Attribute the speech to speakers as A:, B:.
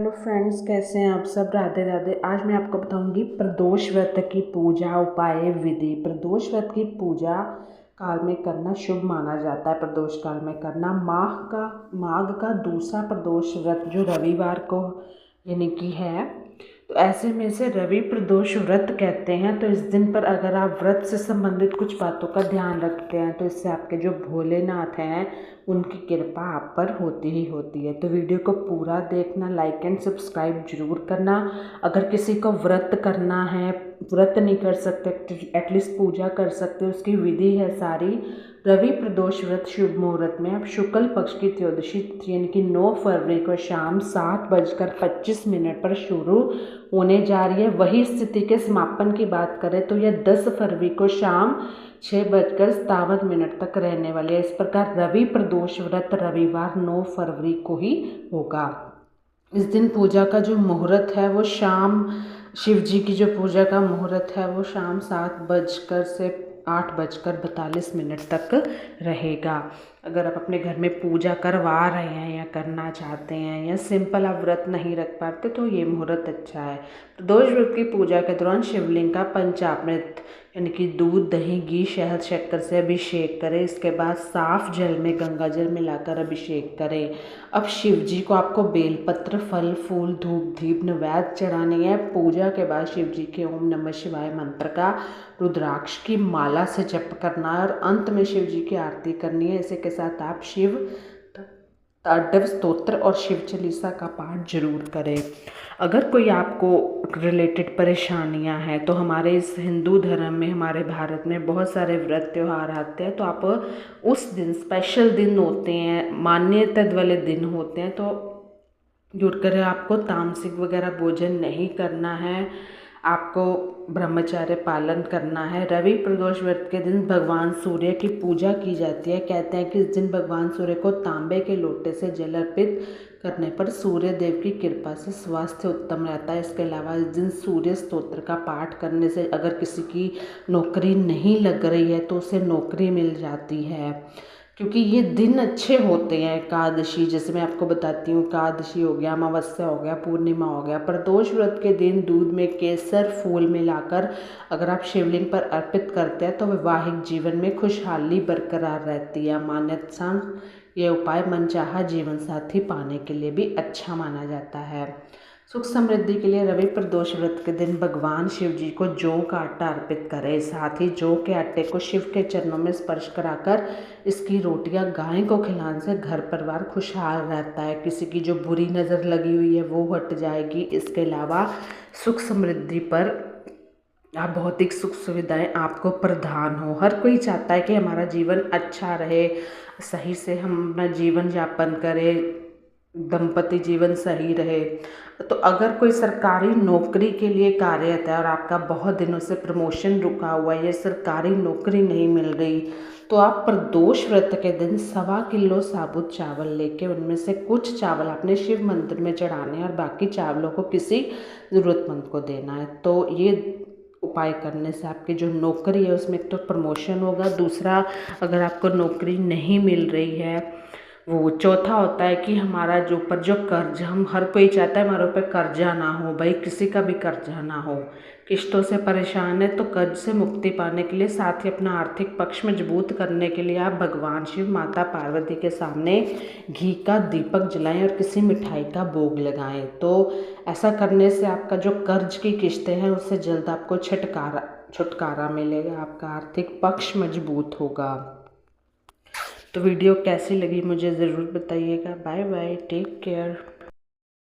A: Hello friends, कैसे हैं आप सब। राधे राधे। आज मैं आपको बताऊंगी प्रदोष व्रत की पूजा उपाय विधि। प्रदोष व्रत की पूजा काल में करना शुभ माना जाता है। प्रदोष काल में करना माघ का दूसरा प्रदोष व्रत जो रविवार को यानी कि है, तो ऐसे में से रवि प्रदोष व्रत कहते हैं। तो इस दिन पर अगर आप व्रत से संबंधित कुछ बातों का ध्यान रखते हैं तो इससे आपके जो भोलेनाथ हैं उनकी कृपा आप पर होती ही होती है। तो वीडियो को पूरा देखना, लाइक एंड सब्सक्राइब जरूर करना। अगर किसी को व्रत करना है, व्रत नहीं कर सकते एटलीस्ट पूजा कर सकते, उसकी विधि है सारी। रवि प्रदोष व्रत शुभ मुहूर्त में अब शुक्ल पक्ष की त्रयोदशी तिथि यानी कि 9 फरवरी को शाम 7:25 पर शुरू होने जा रही है। वही स्थिति के समापन की बात करें तो यह 10 फरवरी को शाम 6:57 तक रहने वाली है। इस प्रकार रवि प्रदोष व्रत रविवार 9 फरवरी को ही होगा। इस दिन पूजा का जो मुहूर्त है वो शाम, शिव जी की जो पूजा का मुहूर्त है वो शाम 7 से 8:42 तक रहेगा। अगर आप अपने घर में पूजा करवा रहे हैं या करना चाहते हैं या सिंपल आप व्रत नहीं रख पाते तो ये मुहूर्त अच्छा है। प्रदोष व्रत की पूजा के दौरान शिवलिंग का पंचामृत यानी कि दूध, दही, घी, शहद, शक्कर से अभिषेक करें। इसके बाद साफ जल में गंगा जल मिलाकर अभिषेक करें। अब शिव जी को आपको बेलपत्र, फल, फूल, धूप, दीप, नैवेद्य चढ़ानी है। पूजा के बाद शिव जी के ओम नमः शिवाय मंत्र का रुद्राक्ष की माला से जप करना है और अंत में शिव जी की आरती करनी है। इसी के साथ आप शिव तांडव स्तोत्र और शिव चालीसा का पाठ जरूर करें। अगर कोई आपको रिलेटेड परेशानियां हैं तो हमारे इस हिंदू धर्म में, हमारे भारत में बहुत सारे व्रत त्यौहार आते हैं। तो आप उस दिन, स्पेशल दिन होते हैं, मान्यता वाले दिन होते हैं, तो जुड़कर आपको तामसिक वगैरह भोजन नहीं करना है, आपको ब्रह्मचर्य पालन करना है। रवि प्रदोष व्रत के दिन भगवान सूर्य की पूजा की जाती है। कहते हैं कि इस दिन भगवान सूर्य को तांबे के लोटे से जल अर्पित करने पर सूर्य देव की कृपा से स्वास्थ्य उत्तम रहता है। इसके अलावा इस दिन सूर्य स्तोत्र का पाठ करने से अगर किसी की नौकरी नहीं लग रही है तो उसे नौकरी मिल जाती है, क्योंकि ये दिन अच्छे होते हैं। एकादशी, जैसे मैं आपको बताती हूँ, एकादशी हो गया, अमावस्या हो गया, पूर्णिमा हो गया। प्रदोष व्रत के दिन दूध में केसर फूल मिलाकर अगर आप शिवलिंग पर अर्पित करते हैं तो वैवाहिक जीवन में खुशहाली बरकरार रहती है। मान्यता ये उपाय मनचाहा जीवन साथी पाने के लिए भी अच्छा माना जाता है। सुख समृद्धि के लिए रवि प्रदोष व्रत के दिन भगवान शिव जी को जौ का आटा अर्पित करें। साथ ही जौ के आटे को शिव के चरणों में स्पर्श कराकर इसकी रोटियां गाय को खिलाने से घर परिवार खुशहाल रहता है। किसी की जो बुरी नज़र लगी हुई है वो हट जाएगी। इसके अलावा सुख समृद्धि पर आप भौतिक सुख सुविधाएं आपको प्रदान हो। हर कोई चाहता है कि हमारा जीवन अच्छा रहे, सही से हम अपना जीवन यापन करें, दंपति जीवन सही रहे। तो अगर कोई सरकारी नौकरी के लिए कार्यरत है और आपका बहुत दिनों से प्रमोशन रुका हुआ है या सरकारी नौकरी नहीं मिल रही, तो आप प्रदोष व्रत के दिन 1.25 किलो साबुत चावल लेके उनमें से कुछ चावल अपने शिव मंदिर में चढ़ाने हैं और बाकी चावलों को किसी ज़रूरतमंद को देना है। तो ये उपाय करने से आपकी जो नौकरी है उसमें एक तो प्रमोशन होगा, दूसरा अगर आपको नौकरी नहीं मिल रही है, वो चौथा होता है कि हमारा जो ऊपर जो कर्ज, हम हर कोई चाहता है हमारे ऊपर कर्जा ना हो, भाई किसी का भी कर्जा ना हो, किस्तों से परेशान है तो कर्ज से मुक्ति पाने के लिए, साथ ही अपना आर्थिक पक्ष मजबूत करने के लिए आप भगवान शिव, माता पार्वती के सामने घी का दीपक जलाएं और किसी मिठाई का भोग लगाएं। तो ऐसा करने से आपका जो कर्ज की किस्तें हैं उससे जल्द आपको छुटकारा मिलेगा, आपका आर्थिक पक्ष मजबूत होगा। तो वीडियो कैसी लगी मुझे ज़रूर बताइएगा। Bye bye, take care.